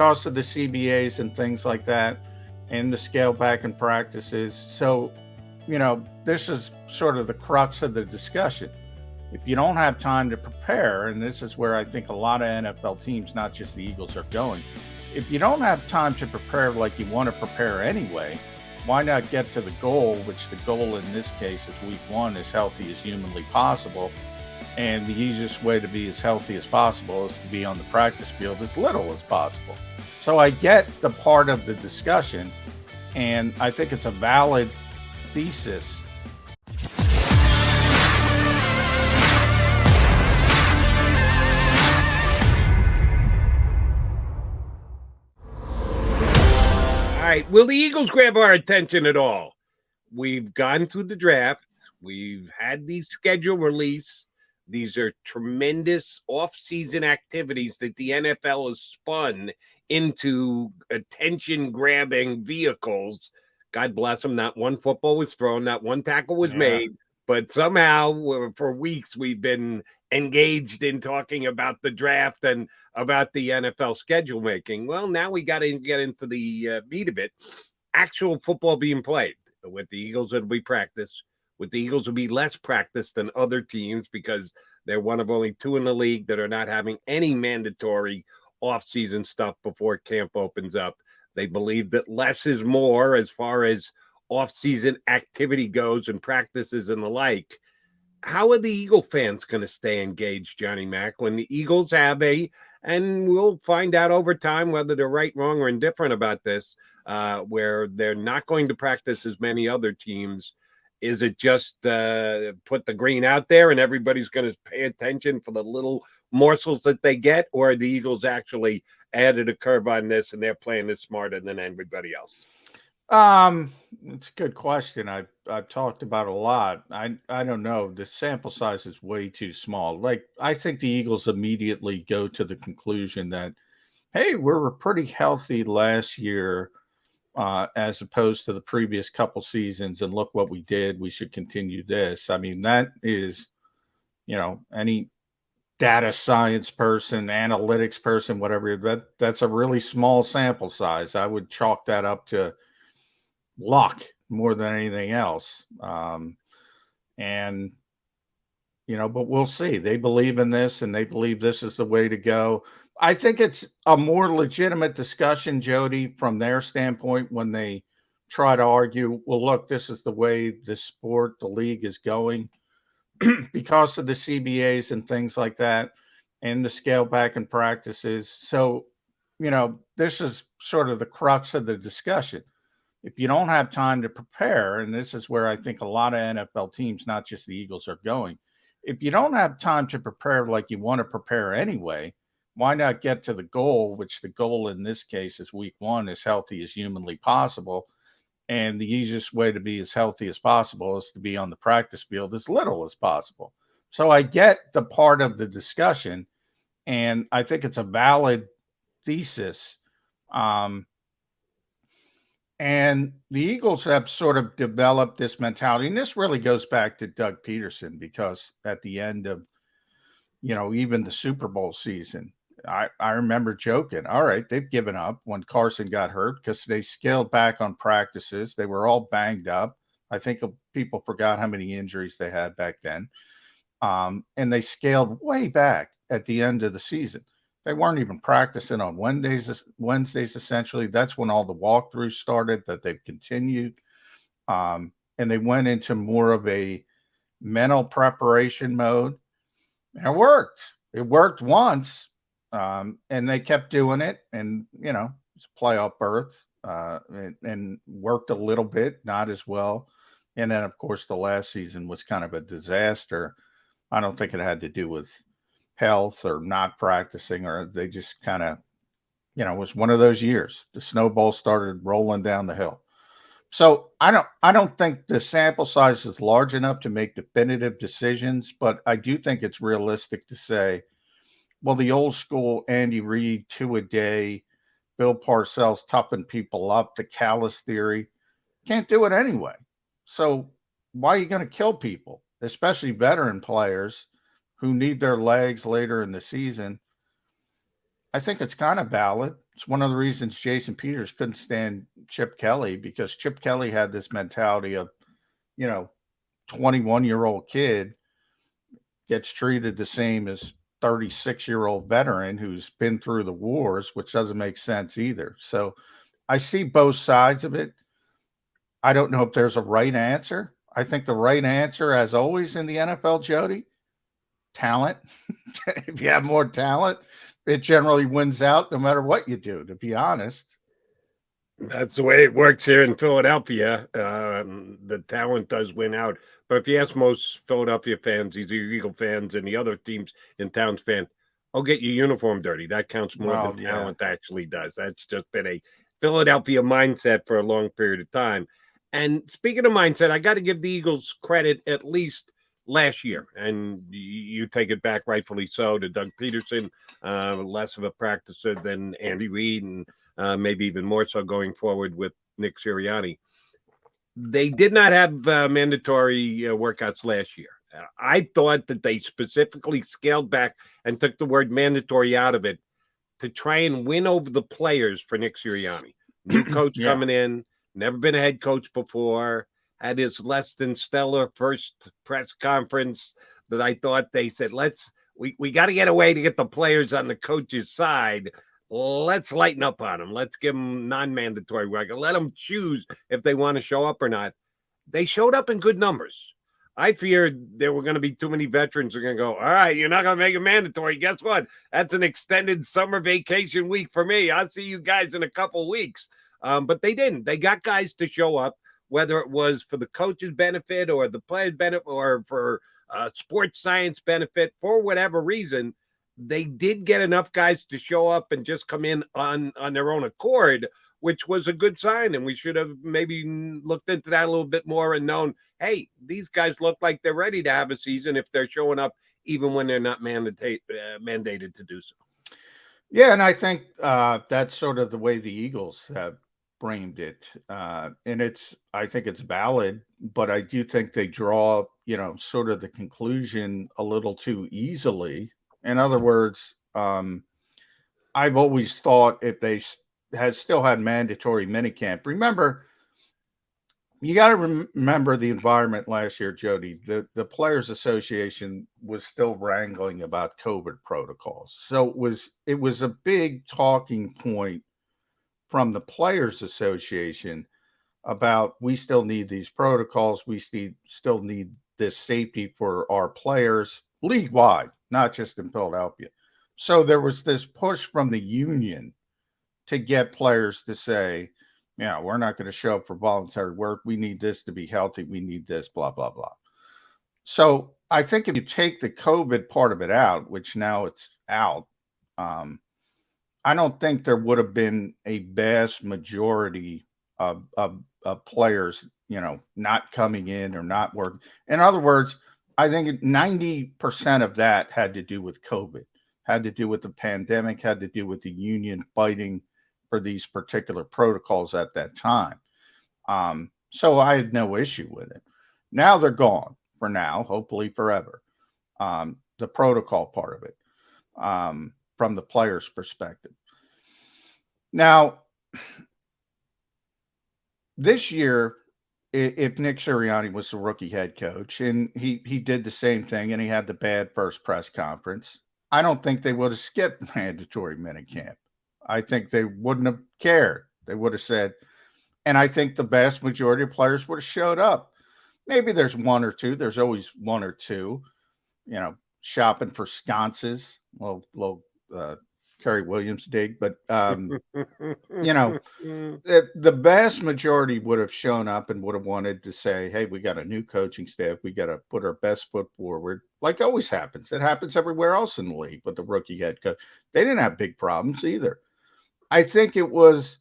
because of the CBAs and things like that, and the scale back in practices. So, this is sort of the crux of the discussion. If you don't have time to prepare, and this is where I think a lot of NFL teams, not just the Eagles, are going, if you don't have time to prepare like you want to prepare anyway, why not get to the goal, which the goal in this case is week one, as healthy as humanly possible. And the easiest way to be as healthy as possible is to be on the practice field as little as possible. So I get the part of the discussion, and I think it's a valid thesis. All right. Will the Eagles grab our attention at all? We've gone through the draft. We've had the schedule release. These are tremendous off-season activities that the NFL has spun into attention-grabbing vehicles. God bless them. Not one football was thrown. Not one tackle was made. But somehow, for weeks, we've been engaged in talking about the draft and about the NFL schedule making. Well, now we got to get into the meat of it. Actual football being played. With the Eagles, it'll be practice. With the Eagles, will be less practice than other teams because they're one of only two in the league that are not having any mandatory off-season stuff before camp opens up. They believe that less is more as far as off-season activity goes and practices and the like. How are the Eagle fans going to stay engaged, Johnny Mac, when the Eagles have and we'll find out over time whether they're right, wrong, or indifferent about this, where they're not going to practice as many other teams? Is it just put the green out there and everybody's going to pay attention for the little morsels that they get, or are the Eagles actually added a curve on this and they're playing this smarter than everybody else? It's a good question. I've talked about a lot. I don't know. The sample size is way too small. Like, I think the Eagles immediately go to the conclusion that, hey, we were pretty healthy last year, as opposed to the previous couple seasons, and look what we did. We should continue this. I mean, that is, any data science person, analytics person, whatever. That's a really small sample size. I would chalk that up to luck more than anything else. And, but we'll see. They believe in this and they believe this is the way to go. I think it's a more legitimate discussion, Jody, from their standpoint when they try to argue, well, look, this is the way the sport, the league is going because of the CBAs and things like that, and the scale back in practices. So, this is sort of the crux of the discussion. If you don't have time to prepare, and this is where I think a lot of NFL teams, not just the Eagles, are going, if you don't have time to prepare like you want to prepare anyway, why not get to the goal, which the goal in this case is week one, as healthy as humanly possible. And the easiest way to be as healthy as possible is to be on the practice field as little as possible. So I get the part of the discussion, and I think it's a valid thesis. And the Eagles have sort of developed this mentality, and this really goes back to Doug Peterson, because at the end of, even the Super Bowl season, I remember joking, all right, they've given up when Carson got hurt because they scaled back on practices. They were all banged up. I think people forgot how many injuries they had back then. And they scaled way back at the end of the season. They weren't even practicing on Wednesdays, essentially. That's when all the walkthroughs started that they've continued. And they went into more of a mental preparation mode. And it worked. It worked once, and they kept doing it. And, it's a playoff berth, and worked a little bit, not as well. And then, of course, the last season was kind of a disaster. I don't think it had to do with health or not practicing, or they just kind of, it was one of those years. The snowball started rolling down the hill. So I don't think the sample size is large enough to make definitive decisions, but I do think it's realistic to say, well, the old school Andy Reid, 2 a day, Bill Parcells toughing people up, the callus theory, can't do it anyway. So why are you going to kill people, especially veteran players who need their legs later in the season? I think it's kind of valid. It's one of the reasons Jason Peters couldn't stand Chip Kelly, because Chip Kelly had this mentality of, 21-year-old kid gets treated the same as 36-year-old veteran who's been through the wars, which doesn't make sense either. So I see both sides of it. I don't know if there's a right answer. I think the right answer, as always in the NFL, Jody, talent. If you have more talent, it generally wins out no matter what you do, to be honest. That's the way it works here in Philadelphia. The talent does win out. But if you ask most Philadelphia fans, these are Eagle fans and the other teams in town's fan, I'll get your uniform dirty. That counts more than talent actually does. That's just been a Philadelphia mindset for a long period of time. And speaking of mindset, I got to give the Eagles credit at least last year. And you take it back, rightfully so, to Doug Peterson, less of a practicer than Andy Reid, and maybe even more so going forward with Nick Sirianni. They did not have mandatory workouts last year. I thought that they specifically scaled back and took the word mandatory out of it to try and win over the players for Nick Sirianni. New coach coming in, never been a head coach before, had his less than stellar first press conference that I thought they said, we got to get a way to get the players on the coach's side. Let's lighten up on them. Let's give them non-mandatory work. Let them choose if they want to show up or not. They showed up in good numbers. I feared there were going to be too many veterans who are going to go, all right, you're not going to make it mandatory. Guess what? That's an extended summer vacation week for me. I'll see you guys in a couple weeks. But they didn't. They got guys to show up, whether it was for the coach's benefit or the player's benefit or for sports science benefit, for whatever reason. They did get enough guys to show up and just come in on their own accord, which was a good sign. And we should have maybe looked into that a little bit more and known, hey, these guys look like they're ready to have a season if they're showing up, even when they're not mandated to do so. Yeah, and I think that's sort of the way the Eagles have framed it. And I think it's valid, but I do think they draw, sort of the conclusion a little too easily. In other words, I've always thought if they still had mandatory minicamp, remember, you got to remember the environment last year, Jody. The Players Association was still wrangling about COVID protocols, so it was a big talking point from the Players Association about, we still need these protocols, we still need this safety for our players league wide, not just in Philadelphia. So there was this push from the union to get players to say, we're not going to show up for voluntary work. We need this to be healthy. We need this, blah, blah, blah. So I think if you take the COVID part of it out, which now it's out, I don't think there would have been a vast majority of players, not coming in or not working. In other words, I think 90% of that had to do with COVID, had to do with the pandemic, had to do with the union fighting for these particular protocols at that time. So I had no issue with it. Now they're gone for now, hopefully forever. The protocol part of it, from the player's perspective. Now, this year, if Nick Sirianni was the rookie head coach and he did the same thing and he had the bad first press conference, I don't think they would have skipped mandatory minicamp. I think they wouldn't have cared. They would have said, and I think the vast majority of players would have showed up. Maybe there's one or two. There's always one or two, shopping for sconces. Little Kerry Williams dig, but the vast majority would have shown up and would have wanted to say, hey, we got a new coaching staff. We got to put our best foot forward, like always happens. It happens everywhere else in the league, but the rookie head coach, they didn't have big problems either. I think it was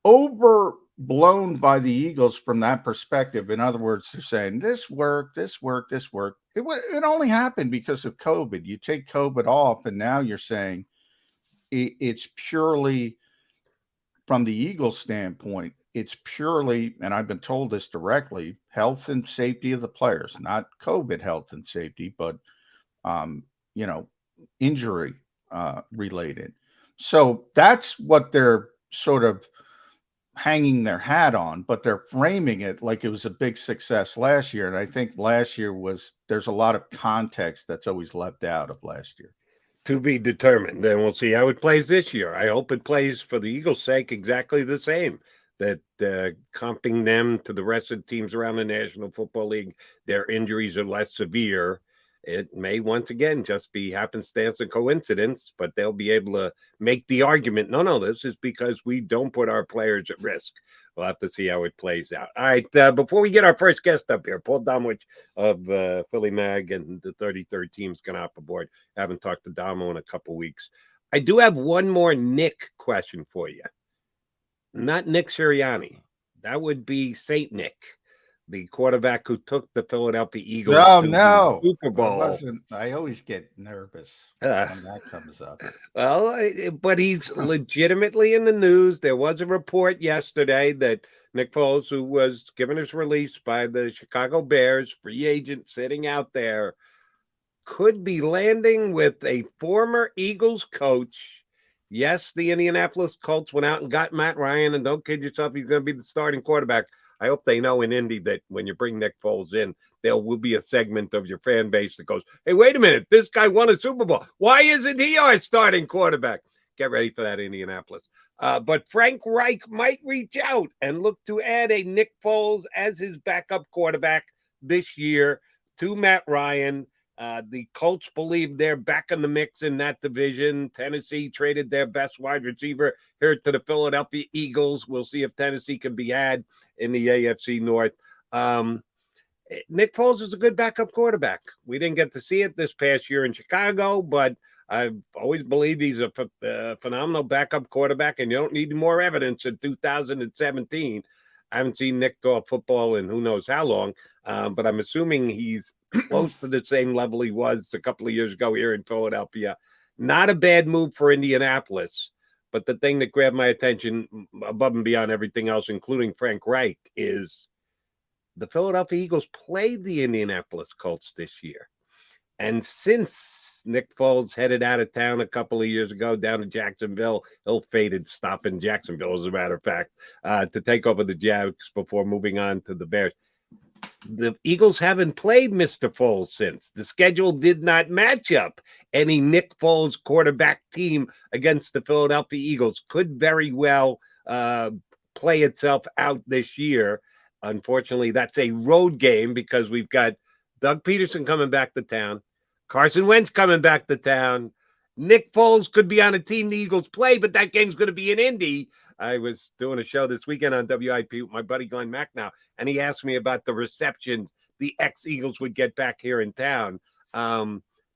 overblown by the Eagles from that perspective. In other words, they're saying this worked. It only happened because of COVID. You take COVID off, and now you're saying it's purely, from the Eagles standpoint, it's purely, and I've been told this directly, health and safety of the players, not COVID health and safety, but injury related. So that's what they're sort of hanging their hat on, but they're framing it like it was a big success last year. And I think last year there's a lot of context that's always left out of last year. To be determined. Then we'll see how it plays this year. I hope it plays for the Eagles' sake exactly the same. That comping them to the rest of the teams around the National Football League, their injuries are less severe. It may once again just be happenstance and coincidence, but they'll be able to make the argument. No, this is because we don't put our players at risk. We'll have to see how it plays out. All right, before we get our first guest up here, Paul Domwich of Philly Mag and the 33rd team's going to hop aboard. I haven't talked to Damo in a couple weeks. I do have one more Nick question for you. Not Nick Sirianni. That would be Saint Nick, the quarterback who took the Philadelphia Eagles to the Super Bowl. I always get nervous when that comes up. Well, but he's legitimately in the news. There was a report yesterday that Nick Foles, who was given his release by the Chicago Bears, free agent sitting out there, could be landing with a former Eagles coach. Yes, the Indianapolis Colts went out and got Matt Ryan, and don't kid yourself, he's going to be the starting quarterback. I hope they know in Indy that when you bring Nick Foles in, there will be a segment of your fan base that goes, hey, wait a minute, this guy won a Super Bowl. Why isn't he our starting quarterback? Get ready for that, Indianapolis. But Frank Reich might reach out and look to add a Nick Foles as his backup quarterback this year to Matt Ryan. The Colts believe they're back in the mix in that division. Tennessee traded their best wide receiver here to the Philadelphia Eagles. We'll see if Tennessee can be had in the AFC North. Nick Foles is a good backup quarterback. We didn't get to see it this past year in Chicago, but I've always believed he's a phenomenal backup quarterback, and you don't need more evidence in 2017. I haven't seen Nick throw football in who knows how long, but I'm assuming he's close to the same level he was a couple of years ago here in Philadelphia. Not a bad move for Indianapolis, but the thing that grabbed my attention above and beyond everything else, including Frank Reich, is the Philadelphia Eagles played the Indianapolis Colts this year. And since Nick Foles headed out of town a couple of years ago down to Jacksonville, ill-fated stop in Jacksonville, as a matter of fact, to take over the Jags before moving on to the Bears. The Eagles haven't played Mr. Foles since. The schedule did not match up. Any Nick Foles quarterback team against the Philadelphia Eagles could very well play itself out this year. Unfortunately, that's a road game because we've got Doug Peterson coming back to town, Carson Wentz coming back to town. Nick Foles could be on a team the Eagles play, but that game's going to be in Indy. I was doing a show this weekend on WIP with my buddy Glenn Macnow, and he asked me about the reception the ex-Eagles would get back here in town.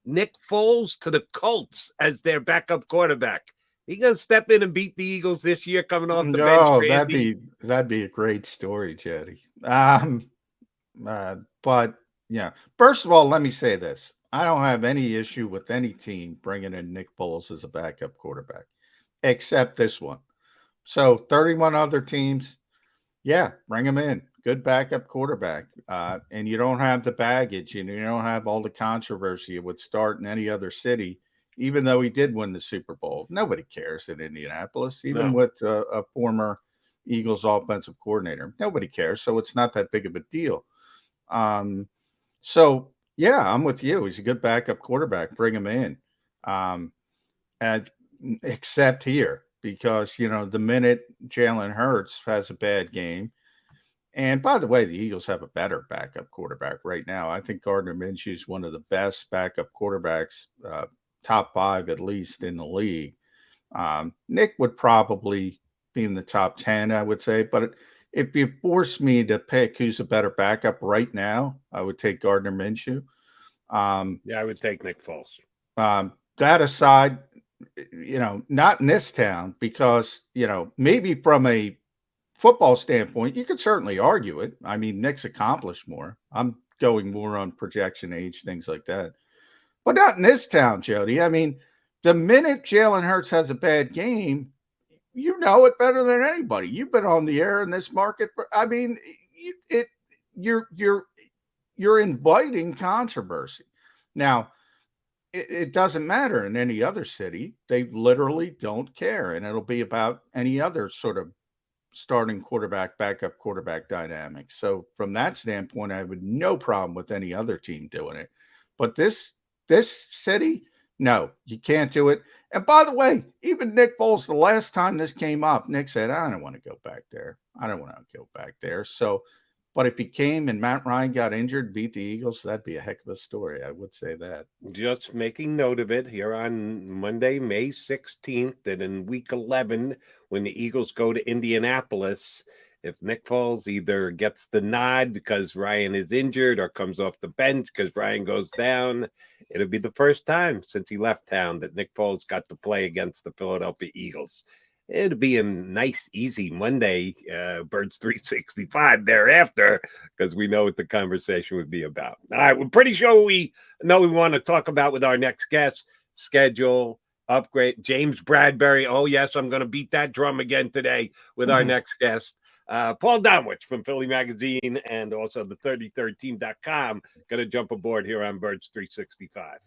Nick Foles to the Colts as their backup quarterback. He going to step in and beat the Eagles this year coming off the bench. That'd be a great story, Jody. But yeah, first of all, let me say this. I don't have any issue with any team bringing in Nick Foles as a backup quarterback, except this one. So 31 other teams, yeah, bring him in. Good backup quarterback. And you don't have the baggage, and you don't have all the controversy it would start in any other city, even though he did win the Super Bowl. Nobody cares in Indianapolis, even with a former Eagles offensive coordinator. Nobody cares, so it's not that big of a deal. So, yeah, I'm with you. He's a good backup quarterback. Bring him in. And except here, because, the minute Jalen Hurts has a bad game, and by the way, the Eagles have a better backup quarterback right now. I think Gardner Minshew is one of the best backup quarterbacks, top 5 at least in the league. Nick would probably be in the top 10, I would say. But if you force me to pick who's a better backup right now, I would take Gardner Minshew. I would take Nick Foles. That aside, not in this town because, maybe from a football standpoint, you could certainly argue it. I mean, Nick's accomplished more. I'm going more on projection age, things like that. But not in this town, Jody. I mean, the minute Jalen Hurts has a bad game, you know it better than anybody. You've been on the air in this market. I mean, you're inviting controversy. Now, it doesn't matter in any other city. They literally don't care, and it'll be about any other sort of starting quarterback, backup quarterback dynamic. So from that standpoint, I have no problem with any other team doing it. But this city, no, you can't do it. And by the way, even Nick Foles, the last time this came up, Nick said, I don't want to go back there. I don't want to go back there. So, but if he came and Matt Ryan got injured, beat the Eagles, that'd be a heck of a story. I would say that. Just making note of it here on Monday, May 16th, that in week 11, when the Eagles go to Indianapolis, if Nick Foles either gets the nod because Ryan is injured or comes off the bench because Ryan goes down, it'll be the first time since he left town that Nick Foles got to play against the Philadelphia Eagles. It'll be a nice, easy Monday, Birds 365 thereafter, because we know what the conversation would be about. All right, we're pretty sure we know we want to talk about with our next guest, schedule, upgrade, James Bradbury. Oh, yes, I'm going to beat that drum again today with our next guest. Paul Domwich from Philly Magazine and also the 33rdteam.com going to jump aboard here on Birds 365.